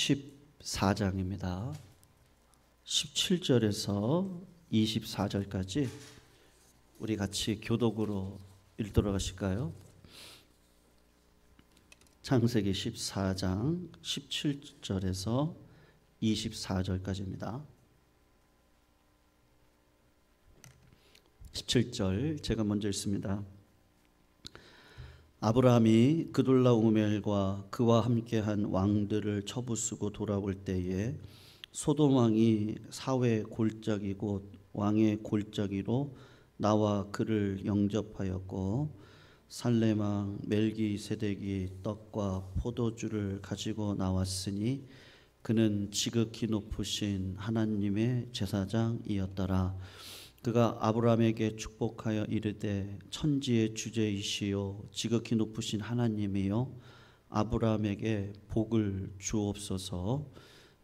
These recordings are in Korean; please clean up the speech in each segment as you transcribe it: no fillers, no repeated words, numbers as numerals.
14장입니다. 17절에서 24절까지 우리 같이 교독으로 읽도록 하실까요? 창세기 14장 17절에서 24절까지입니다. 17절 제가 먼저 읽습니다. 아브라함이 그돌라오멜과 그와 함께한 왕들을 처부수고 돌아올 때에 소돔 왕이 사회 골짜기 곧 왕의 골짜기로 나와 그를 영접하였고 살렘 왕 멜기세덱이 떡과 포도주를 가지고 나왔으니 그는 지극히 높으신 하나님의 제사장이었더라. 그가 아브라함에게 축복하여 이르되 천지의 주제이시요 지극히 높으신 하나님이요 아브라함에게 복을 주옵소서.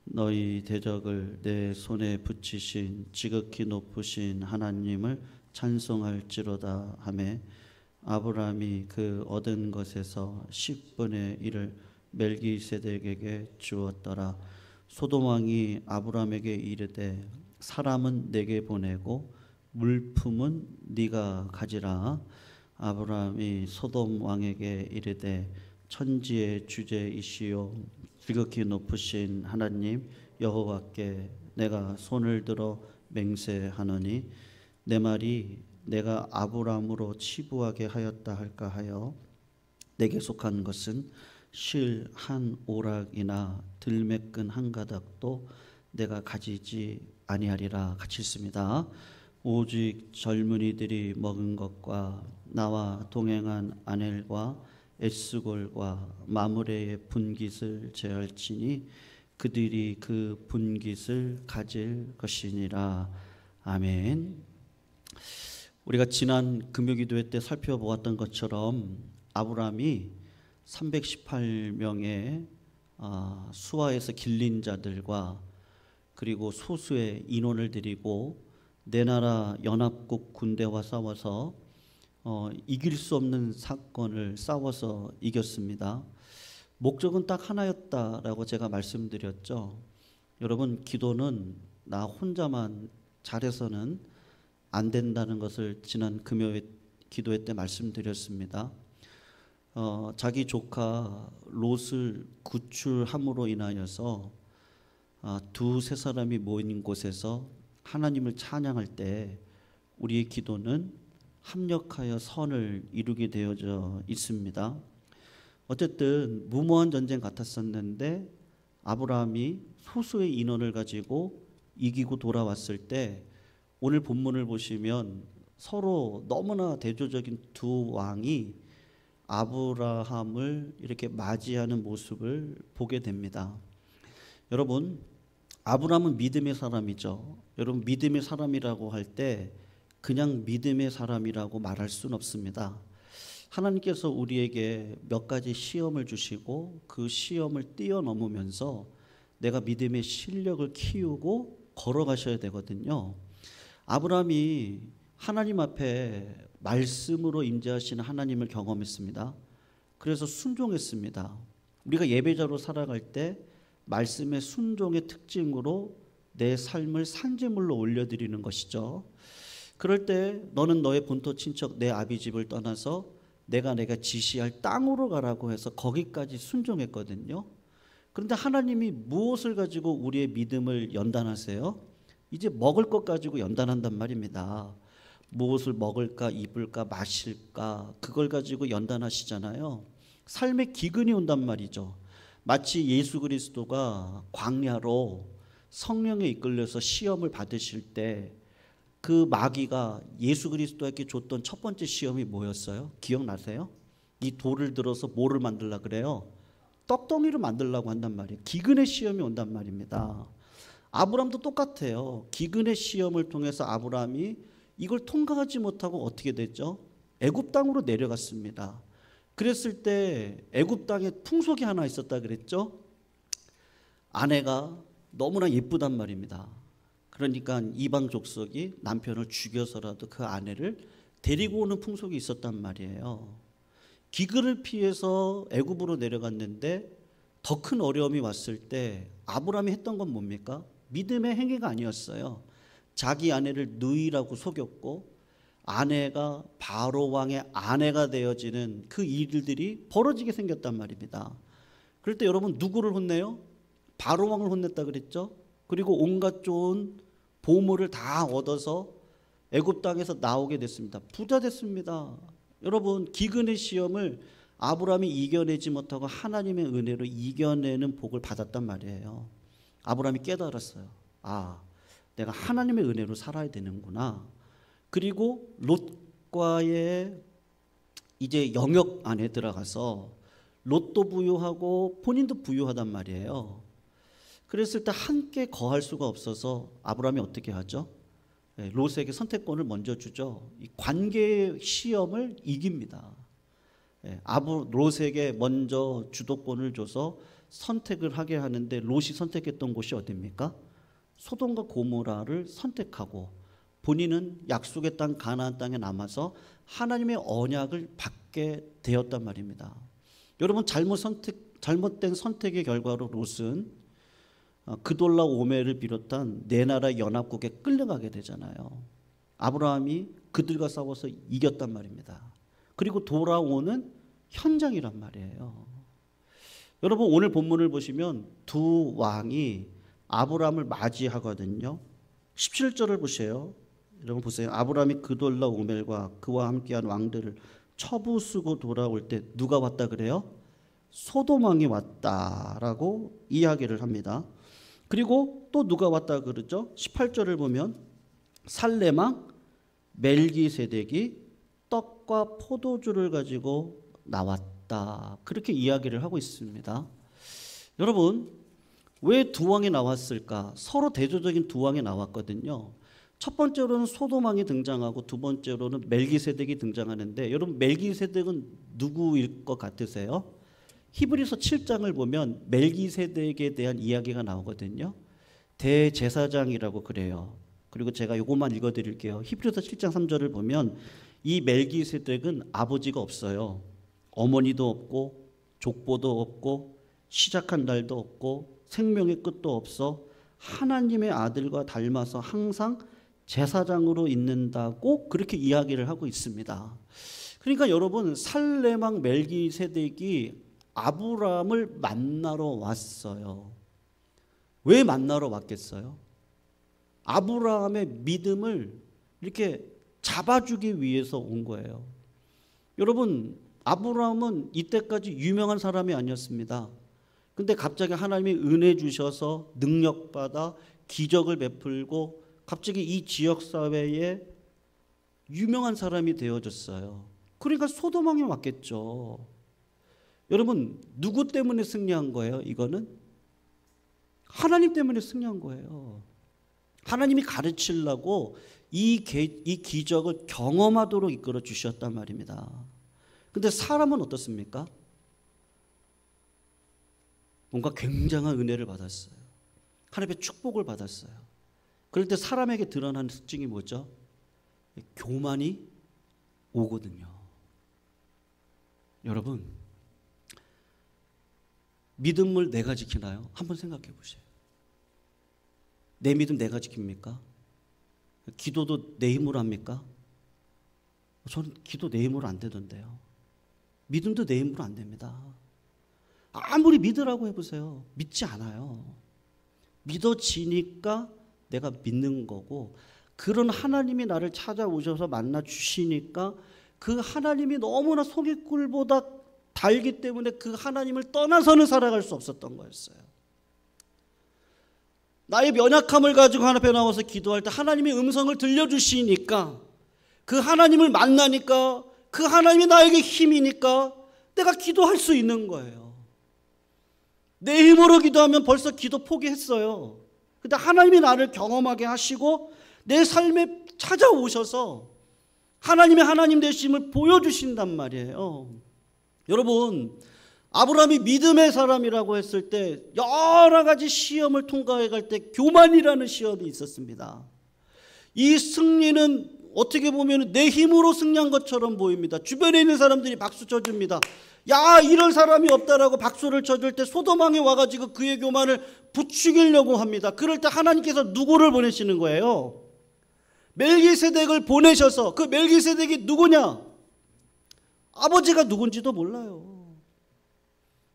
너희 대적을 내 손에 붙이신 지극히 높으신 하나님을 찬송할지로다 하매 아브라함이 그 얻은 것에서 10분의 1을 멜기세덱에게 주었더라. 소돔 왕이 아브라함에게 이르되 사람은 내게 보내고 물품은 네가 가지라. 아브라함이 소돔 왕에게 이르되 천지의 주제이시요 지극히 높으신 하나님 여호와께 내가 손을 들어 맹세하노니 내 말이 내가 아브라함으로 치부하게 하였다 할까 하여 내게 속한 것은 실 한 오락이나 들매끈 한 가닥도 내가 가지지 아니하리라. 같이 읽습니다. 오직 젊은이들이 먹은 것과 나와 동행한 아넬과 에스골과 마므레의 분깃을 제할지니 그들이 그 분깃을 가질 것이니라. 아멘. 우리가 지난 금요기도회 때 살펴보았던 것처럼 아브라함이 318명의 수하에서 길린 자들과 그리고 소수의 인원을 데리고 내 나라 연합국 군대와 싸워서 이길 수 없는 사건을 싸워서 이겼습니다. 목적은 딱 하나였다라고 제가 말씀드렸죠. 여러분, 기도는 나 혼자만 잘해서는 안 된다는 것을 지난 금요일 기도회 때 말씀드렸습니다. 자기 조카 롯을 구출함으로 인하여서 두세 사람이 모인 곳에서 하나님을 찬양할 때 우리의 기도는 합력하여 선을 이루게 되어져 있습니다. 어쨌든 무모한 전쟁 같았었는데 아브라함이 소수의 인원을 가지고 이기고 돌아왔을 때 오늘 본문을 보시면 서로 너무나 대조적인 두 왕이 아브라함을 이렇게 맞이하는 모습을 보게 됩니다. 여러분, 아브라함은 믿음의 사람이죠. 여러분, 믿음의 사람이라고 할 때 그냥 믿음의 사람이라고 말할 수는 없습니다. 하나님께서 우리에게 몇 가지 시험을 주시고 그 시험을 뛰어넘으면서 내가 믿음의 실력을 키우고 걸어가셔야 되거든요. 아브라함이 하나님 앞에 말씀으로 임재하시는 하나님을 경험했습니다. 그래서 순종했습니다. 우리가 예배자로 살아갈 때 말씀의 순종의 특징으로 내 삶을 산제물로 올려드리는 것이죠. 그럴 때 너는 너의 본토 친척 내 아비 집을 떠나서 내가 지시할 땅으로 가라고 해서 거기까지 순종했거든요. 그런데 하나님이 무엇을 가지고 우리의 믿음을 연단하세요? 이제 먹을 것 가지고 연단한단 말입니다. 무엇을 먹을까, 입을까, 마실까, 그걸 가지고 연단하시잖아요. 삶의 기근이 온단 말이죠. 마치 예수 그리스도가 광야로 성령에 이끌려서 시험을 받으실 때 그 마귀가 예수 그리스도에게 줬던 첫 번째 시험이 뭐였어요? 기억나세요? 이 돌을 들어서 뭐를 만들려고 그래요? 떡덩이를 만들려고 한단 말이에요. 기근의 시험이 온단 말입니다. 아브라함도 똑같아요. 기근의 시험을 통해서 아브라함이 이걸 통과하지 못하고 어떻게 됐죠? 애굽 땅으로 내려갔습니다. 그랬을 때 애굽 땅에 풍속이 하나 있었다 그랬죠? 아내가 너무나 예쁘단 말입니다. 그러니까 이방 족속이 남편을 죽여서라도 그 아내를 데리고 오는 풍속이 있었단 말이에요. 기근을 피해서 애굽으로 내려갔는데 더 큰 어려움이 왔을 때 아브라함이 했던 건 뭡니까? 믿음의 행위가 아니었어요. 자기 아내를 누이라고 속였고 아내가 바로 왕의 아내가 되어지는 그 일들이 벌어지게 생겼단 말입니다. 그럴 때 여러분 누구를 혼내요? 바로 왕을 혼냈다 그랬죠. 그리고 온갖 좋은 보물을 다 얻어서 애굽 땅에서 나오게 됐습니다. 부자 됐습니다. 여러분 기근의 시험을 아브라함이 이겨내지 못하고 하나님의 은혜로 이겨내는 복을 받았단 말이에요. 아브라함이 깨달았어요. 아, 내가 하나님의 은혜로 살아야 되는구나. 그리고 롯과의 이제 영역 안에 들어가서 롯도 부유하고 본인도 부유하단 말이에요. 그랬을 때 함께 거할 수가 없어서 아브라함이 어떻게 하죠? 롯에게 선택권을 먼저 주죠. 이 관계의 시험을 이깁니다. 롯에게 먼저 주도권을 줘서 선택을 하게 하는데 롯이 선택했던 곳이 어디입니까? 소돔과 고모라를 선택하고 본인은 약속의 땅 가나안 땅에 남아서 하나님의 언약을 받게 되었단 말입니다. 여러분 잘못된 선택의 결과로 롯은 그돌라 오멜을 비롯한 네 나라 연합국에 끌려가게 되잖아요. 아브라함이 그들과 싸워서 이겼단 말입니다. 그리고 돌아오는 현장이란 말이에요. 여러분 오늘 본문을 보시면 두 왕이 아브라함을 맞이하거든요. 17절을 보세요. 여러분 보세요. 아브라함이 그돌라 오멜과 그와 함께한 왕들을 처부 쓰고 돌아올 때 누가 왔다 그래요? 소돔 왕이 왔다라고 이야기를 합니다. 그리고 또 누가 왔다 그러죠? 18절을 보면 살렘 왕 멜기세덱이 떡과 포도주를 가지고 나왔다. 그렇게 이야기를 하고 있습니다. 여러분 왜 두 왕이 나왔을까? 서로 대조적인 두 왕이 나왔거든요. 첫 번째로는 소돔 왕이 등장하고 두 번째로는 멜기세덱이 등장하는데 여러분 멜기세덱은 누구일 것 같으세요? 히브리서 7장을 보면 멜기세덱에 대한 이야기가 나오거든요. 대제사장이라고 그래요. 그리고 제가 이것만 읽어드릴게요. 히브리서 7장 3절을 보면 이 멜기세덱은 아버지가 없어요. 어머니도 없고 족보도 없고 시작한 날도 없고 생명의 끝도 없어 하나님의 아들과 닮아서 항상 제사장으로 있는다고 그렇게 이야기를 하고 있습니다. 그러니까 여러분 살렘 왕 멜기세덱이 아브라함을 만나러 왔어요. 왜 만나러 왔겠어요? 아브라함의 믿음을 이렇게 잡아주기 위해서 온 거예요. 여러분 아브라함은 이때까지 유명한 사람이 아니었습니다. 근데 갑자기 하나님이 은혜 주셔서 능력받아 기적을 베풀고 갑자기 이 지역사회에 유명한 사람이 되어졌어요. 그러니까 소돔 왕이 왔겠죠. 여러분 누구 때문에 승리한 거예요? 이거는 하나님 때문에 승리한 거예요. 하나님이 가르치려고 이 기적을 경험하도록 이끌어 주셨단 말입니다. 근데 사람은 어떻습니까? 뭔가 굉장한 은혜를 받았어요. 하나님의 축복을 받았어요. 그럴 때 사람에게 드러나는 특징이 뭐죠? 교만이 오거든요. 여러분 믿음을 내가 지키나요? 한번 생각해 보세요. 내 믿음 내가 지킵니까? 기도도 내 힘으로 합니까? 저는 기도 내 힘으로 안 되던데요. 믿음도 내 힘으로 안 됩니다. 아무리 믿으라고 해보세요. 믿지 않아요. 믿어지니까 내가 믿는 거고 그런 하나님이 나를 찾아오셔서 만나 주시니까 그 하나님이 너무나 소깃꿀보다 달기 때문에 그 하나님을 떠나서는 살아갈 수 없었던 거였어요. 나의 연약함을 가지고 하나님 앞에 나와서 기도할 때 하나님의 음성을 들려주시니까 그 하나님을 만나니까 그 하나님이 나에게 힘이니까 내가 기도할 수 있는 거예요. 내 힘으로 기도하면 벌써 기도 포기했어요. 근데 하나님이 나를 경험하게 하시고 내 삶에 찾아오셔서 하나님의 하나님 되심을 보여주신단 말이에요. 여러분 아브라함이 믿음의 사람이라고 했을 때 여러 가지 시험을 통과해 갈 때 교만이라는 시험이 있었습니다. 이 승리는 어떻게 보면 내 힘으로 승리한 것처럼 보입니다. 주변에 있는 사람들이 박수 쳐줍니다. 야, 이럴 사람이 없다라고 박수를 쳐줄 때 소돔왕이 와가지고 그의 교만을 부추기려고 합니다. 그럴 때 하나님께서 누구를 보내시는 거예요? 멜기세덱을 보내셔서, 그 멜기세덱이 누구냐? 아버지가 누군지도 몰라요.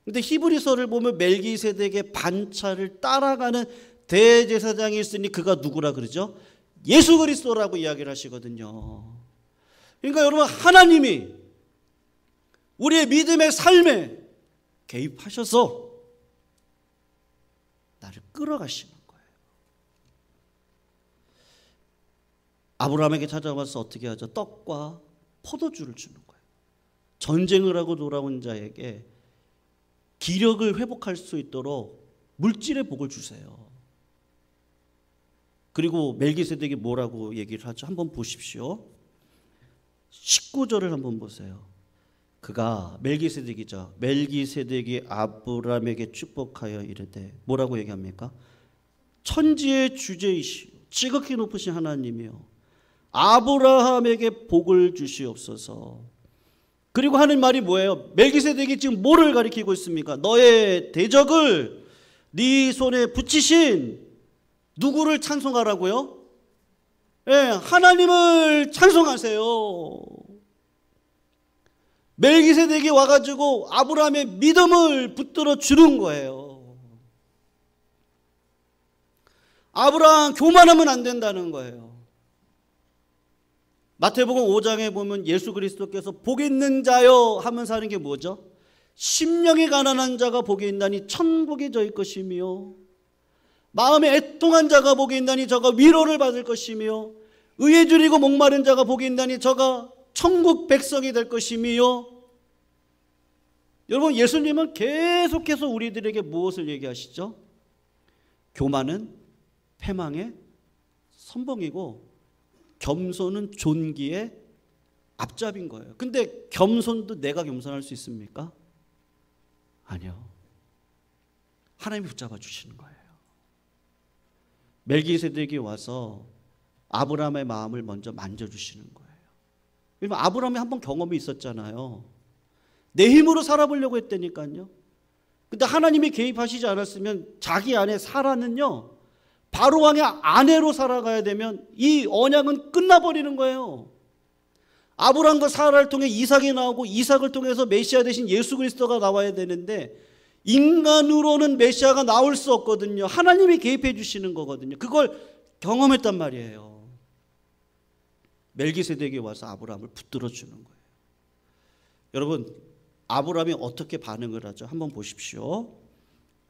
근데 히브리서를 보면 멜기세덱의 반차를 따라가는 대제사장이 있으니 그가 누구라 그러죠? 예수 그리스도라고 이야기를 하시거든요. 그러니까 여러분, 하나님이 우리의 믿음의 삶에 개입하셔서 나를 끌어가시는 거예요. 아브라함에게 찾아와서 어떻게 하죠? 떡과 포도주를 주는 거예요. 전쟁을 하고 돌아온 자에게 기력을 회복할 수 있도록 물질의 복을 주세요. 그리고 멜기세덱이 뭐라고 얘기를 하죠? 한번 보십시오. 19절을 한번 보세요. 그가 멜기세덱이죠. 멜기세덱이 아브라함에게 축복하여 이르되 뭐라고 얘기합니까? 천지의 주제이시오 지극히 높으신 하나님이요 아브라함에게 복을 주시옵소서. 그리고 하는 말이 뭐예요? 멜기세덱이 지금 뭐를 가리키고 있습니까? 너의 대적을 네 손에 붙이신 누구를 찬송하라고요? 네, 하나님을 찬송하세요. 멜기세덱이 와가지고 아브라함의 믿음을 붙들어 주는 거예요. 아브라함 교만하면 안 된다는 거예요. 마태복음 5장에 보면 예수 그리스도께서 복 있는 자여 하면서 하는 게 뭐죠? 심령이 가난한 자가 복이 있나니 천국이 저희 것이며 마음에 애통한 자가 복이 있나니 저가 위로를 받을 것이며 의에 줄이고 목마른 자가 복이 있나니 저가 천국 백성이 될 것이며. 여러분, 예수님은 계속해서 우리들에게 무엇을 얘기하시죠? 교만은 패망의 선봉이고 겸손은 존귀의 앞잡인 거예요. 근데 겸손도 내가 겸손할 수 있습니까? 아니요. 하나님이 붙잡아 주시는 거예요. 멜기세덱이 와서 아브라함의 마음을 먼저 만져주시는 거예요. 왜냐면 아브라함이 한번 경험이 있었잖아요. 내 힘으로 살아보려고 했다니까요. 근데 하나님이 개입하시지 않았으면 자기 아내 사라는요, 바로 왕의 아내로 살아가야 되면 이 언약은 끝나버리는 거예요. 아브라함과 사라를 통해 이삭이 나오고 이삭을 통해서 메시아 대신 예수 그리스도가 나와야 되는데 인간으로는 메시아가 나올 수 없거든요. 하나님이 개입해 주시는 거거든요. 그걸 경험했단 말이에요. 멜기세덱이 와서 아브라함을 붙들어 주는 거예요. 여러분, 아브라함이 어떻게 반응을 하죠? 한번 보십시오.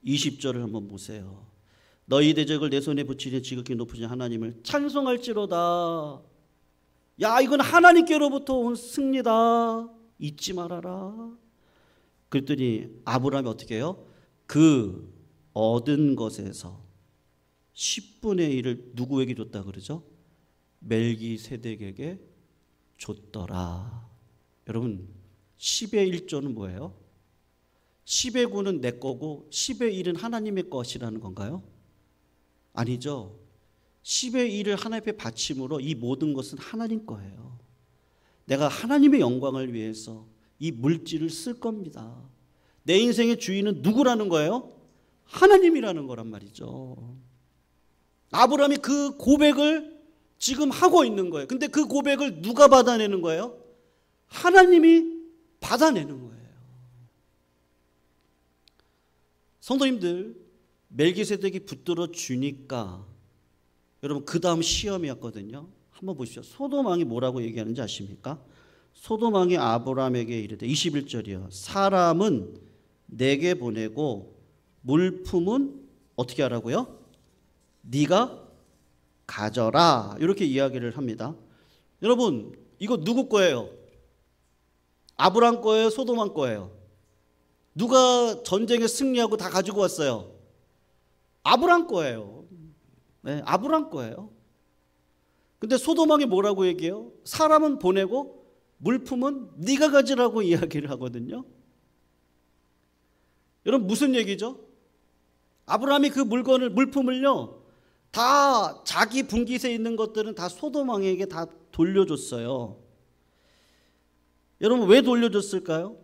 20절을 한번 보세요. 너희 대적을 내 손에 붙이니 지극히 높으신 하나님을 찬송할지로다. 야, 이건 하나님께로부터 온 승리다. 잊지 말아라. 그랬더니 아브라함이 어떻게 해요? 그 얻은 것에서 10분의 1을 누구에게 줬다 그러죠? 멜기세덱에게 줬더라. 여러분, 10의 1조는 뭐예요? 10의 9는 내 거고 10의 1은 하나님의 것이라는 건가요? 아니죠. 10의 1을 하나님 앞에 바침으로 이 모든 것은 하나님 거예요. 내가 하나님의 영광을 위해서 이 물질을 쓸 겁니다. 내 인생의 주인은 누구라는 거예요? 하나님이라는 거란 말이죠. 아브라함이 그 고백을 지금 하고 있는 거예요. 근데 그 고백을 누가 받아내는 거예요? 하나님이 받아내는 거예요. 성도님들, 멜기세덱이 붙들어 주니까 여러분, 그 다음 시험이었거든요. 한번 보십시오. 소돔 왕이 뭐라고 얘기하는지 아십니까? 소돔 왕이 아브라함에게 이르되 21절이요. 사람은 내게 보내고 물품은 어떻게 하라고요? 네가 가져라. 이렇게 이야기를 합니다. 여러분, 이거 누구 거예요? 아브라함 거예요? 소돔 왕 거예요? 누가 전쟁에 승리하고 다 가지고 왔어요? 아브라함 거예요. 네, 아브라함 거예요. 근데 소돔 왕이 뭐라고 얘기해요? 사람은 보내고 물품은 네가 가지라고 이야기를 하거든요. 여러분, 무슨 얘기죠? 아브라함이 그 물품을요, 다 자기 분깃에 있는 것들은 다 소돔 왕에게 다 돌려줬어요. 여러분 왜 돌려줬을까요?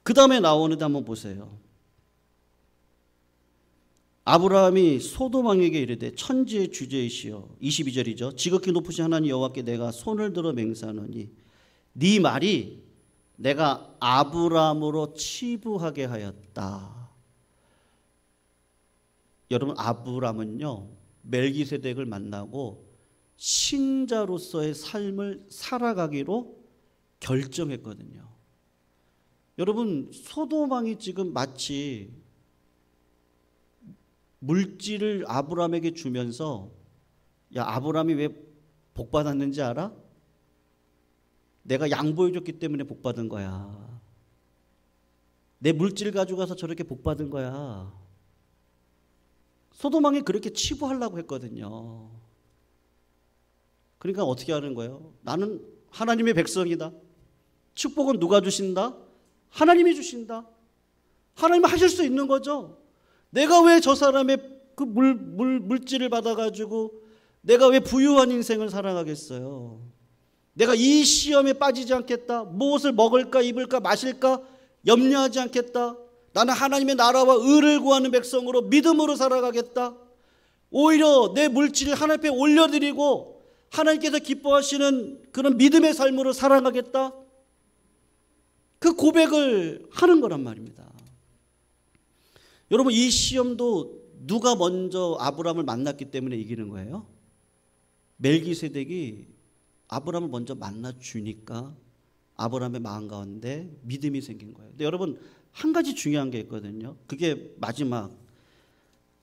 그 다음에 나오는데 한번 보세요. 아브라함이 소돔 왕에게 이르되 천지의 주제이시여, 22절이죠. 지극히 높으신 하나님 여호와께 내가 손을 들어 맹세하노니 네 말이 내가 아브라함으로 치부하게 하였다. 여러분 아브라함은요 멜기세덱을 만나고 신자로서의 삶을 살아가기로 결정했거든요. 여러분 소돔 왕이 지금 마치 물질을 아브라함에게 주면서 야 아브라함이 왜 복받았는지 알아? 내가 양보해줬기 때문에 복받은 거야. 내 물질 가져가서 저렇게 복받은 거야. 소돔 왕이 그렇게 치부하려고 했거든요. 그러니까 어떻게 하는 거예요? 나는 하나님의 백성이다. 축복은 누가 주신다? 하나님이 주신다. 하나님은 하실 수 있는 거죠. 내가 왜 저 사람의 그 물질을 받아가지고 내가 왜 부유한 인생을 살아가겠어요? 내가 이 시험에 빠지지 않겠다. 무엇을 먹을까 입을까 마실까 염려하지 않겠다. 나는 하나님의 나라와 의를 구하는 백성으로 믿음으로 살아가겠다. 오히려 내 물질을 하나님 앞에 올려드리고 하나님께서 기뻐하시는 그런 믿음의 삶으로 살아가겠다. 그 고백을 하는 거란 말입니다. 여러분 이 시험도 누가 먼저 아브라함을 만났기 때문에 이기는 거예요? 멜기세덱이 아브라함을 먼저 만나주니까 아브라함의 마음 가운데 믿음이 생긴 거예요. 근데 여러분 한 가지 중요한 게 있거든요. 그게 마지막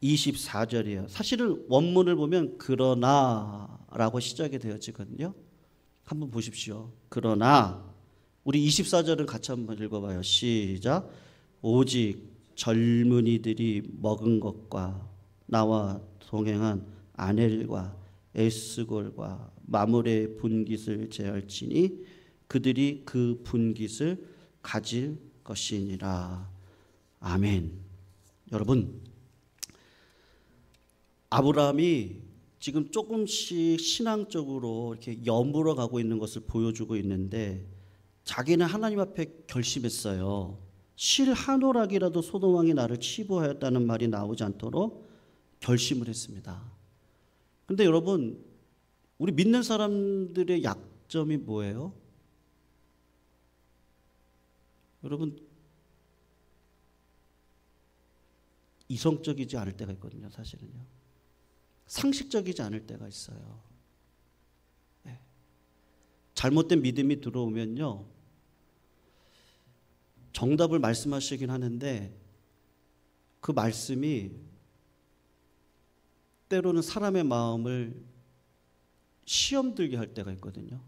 24절이에요. 사실은 원문을 보면 그러나라고 시작이 되어지거든요. 한번 보십시오. 그러나 우리 24절은 같이 한번 읽어봐요. 시작. 오직 젊은이들이 먹은 것과 나와 동행한 아넬과 에스골과 마므레의 분깃을 제할지니 그들이 그 분깃을 가질 것이니라. 아멘. 여러분 아브라함이 지금 조금씩 신앙적으로 이렇게 여물어 가고 있는 것을 보여주고 있는데 자기는 하나님 앞에 결심했어요. 실 한 오락이라도 소돔 왕이 나를 치부하였다는 말이 나오지 않도록 결심을 했습니다. 그런데 여러분 우리 믿는 사람들의 약점이 뭐예요? 여러분 이성적이지 않을 때가 있거든요. 사실은요. 상식적이지 않을 때가 있어요. 네. 잘못된 믿음이 들어오면요. 정답을 말씀하시긴 하는데 그 말씀이 때로는 사람의 마음을 시험 들게 할 때가 있거든요.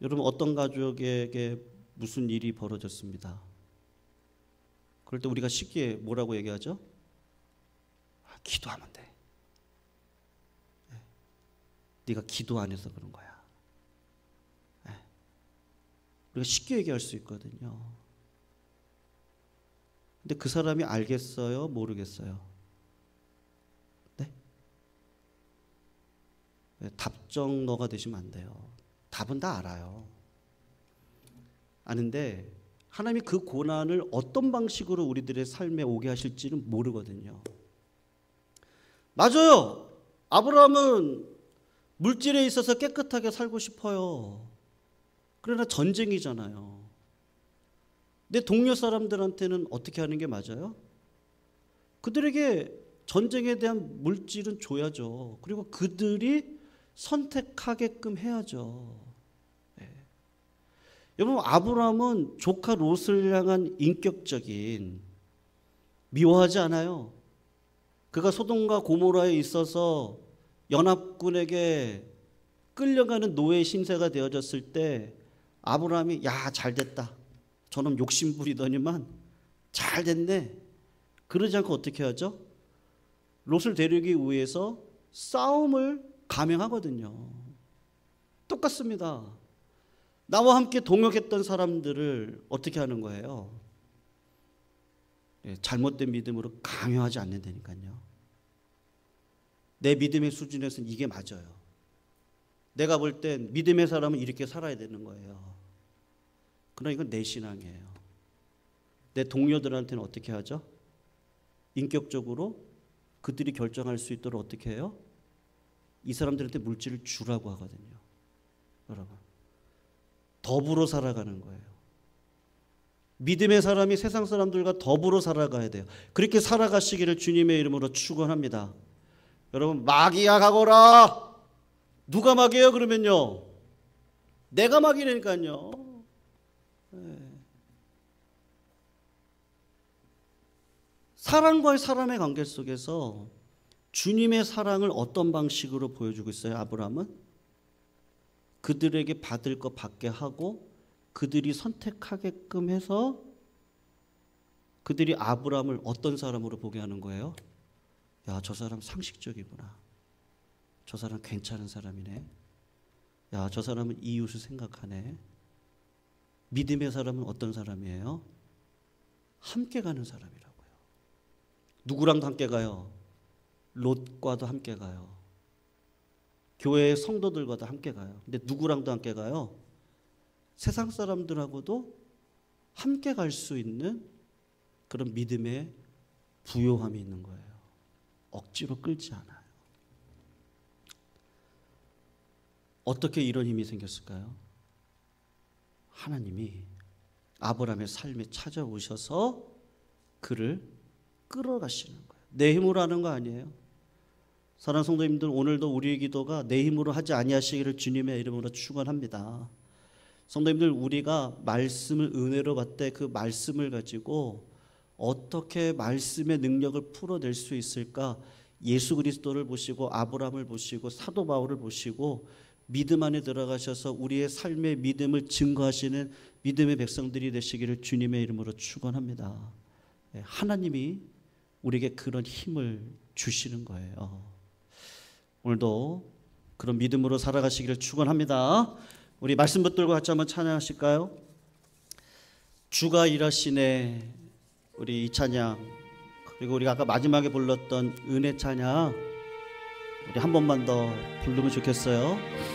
여러분 어떤 가족에게 무슨 일이 벌어졌습니다. 그럴 때 우리가 쉽게 뭐라고 얘기하죠? 기도하면 돼. 네가 기도 안 해서 그런 거야. 우리가 쉽게 얘기할 수 있거든요. 근데 그 사람이 알겠어요? 모르겠어요? 네? 답정너가 되시면 안 돼요. 답은 다 알아요. 아는데 하나님이 그 고난을 어떤 방식으로 우리들의 삶에 오게 하실지는 모르거든요. 맞아요. 아브라함은 물질에 있어서 깨끗하게 살고 싶어요. 그러나 전쟁이잖아요. 내 동료 사람들한테는 어떻게 하는 게 맞아요? 그들에게 전쟁에 대한 물질은 줘야죠. 그리고 그들이 선택하게끔 해야죠. 네. 여러분 아브라함은 조카 롯을 향한 인격적인 미워하지 않아요. 그가 소돔과 고모라에 있어서 연합군에게 끌려가는 노예 신세가 되어졌을 때 아브라함이 야 잘됐다. 저놈 욕심부리더니만 잘됐네. 그러지 않고 어떻게 하죠? 롯을 데리기 위해서 싸움을 감행하거든요. 똑같습니다. 나와 함께 동역했던 사람들을 어떻게 하는 거예요? 잘못된 믿음으로 강요하지 않는다니까요. 내 믿음의 수준에서는 이게 맞아요. 내가 볼 땐 믿음의 사람은 이렇게 살아야 되는 거예요. 그러나 이건 내 신앙이에요. 내 동료들한테는 어떻게 하죠? 인격적으로 그들이 결정할 수 있도록 어떻게 해요? 이 사람들한테 물질을 주라고 하거든요. 여러분, 더불어 살아가는 거예요. 믿음의 사람이 세상 사람들과 더불어 살아가야 돼요. 그렇게 살아가시기를 주님의 이름으로 축원합니다. 여러분, 마귀야 가거라. 누가 마귀예요? 그러면요, 내가 마귀라니까요. 사람과의 사람의 관계 속에서 주님의 사랑을 어떤 방식으로 보여주고 있어요? 아브라함은 그들에게 받을 것 받게 하고 그들이 선택하게끔 해서 그들이 아브라함을 어떤 사람으로 보게 하는 거예요? 야, 저 사람 상식적이구나. 저 사람 괜찮은 사람이네. 야, 저 사람은 이웃을 생각하네. 믿음의 사람은 어떤 사람이에요? 함께 가는 사람이라고요. 누구랑도 함께 가요? 롯과도 함께 가요. 교회의 성도들과도 함께 가요. 근데 누구랑도 함께 가요? 세상 사람들하고도 함께 갈 수 있는 그런 믿음의 부요함이 있는 거예요. 억지로 끌지 않아요. 어떻게 이런 힘이 생겼을까요? 하나님이 아브라함의 삶에 찾아오셔서 그를 끌어가시는 거예요. 내 힘으로 하는 거 아니에요. 사랑하는 성도님들, 오늘도 우리의 기도가 내 힘으로 하지 아니하시기를 주님의 이름으로 축원합니다. 성도님들, 우리가 말씀을 은혜로 받되 그 말씀을 가지고 어떻게 말씀의 능력을 풀어낼 수 있을까? 예수 그리스도를 보시고 아브라함을 보시고 사도 바울을 보시고 믿음 안에 들어가셔서 우리의 삶의 믿음을 증거하시는 믿음의 백성들이 되시기를 주님의 이름으로 축원합니다. 하나님이 우리에게 그런 힘을 주시는 거예요. 오늘도 그런 믿음으로 살아가시기를 축원합니다. 우리 말씀 붙들고 같이 한번 찬양하실까요? 주가 일하시네. 우리 이 찬양, 그리고 우리가 아까 마지막에 불렀던 은혜 찬양, 우리 한 번만 더 부르면 좋겠어요.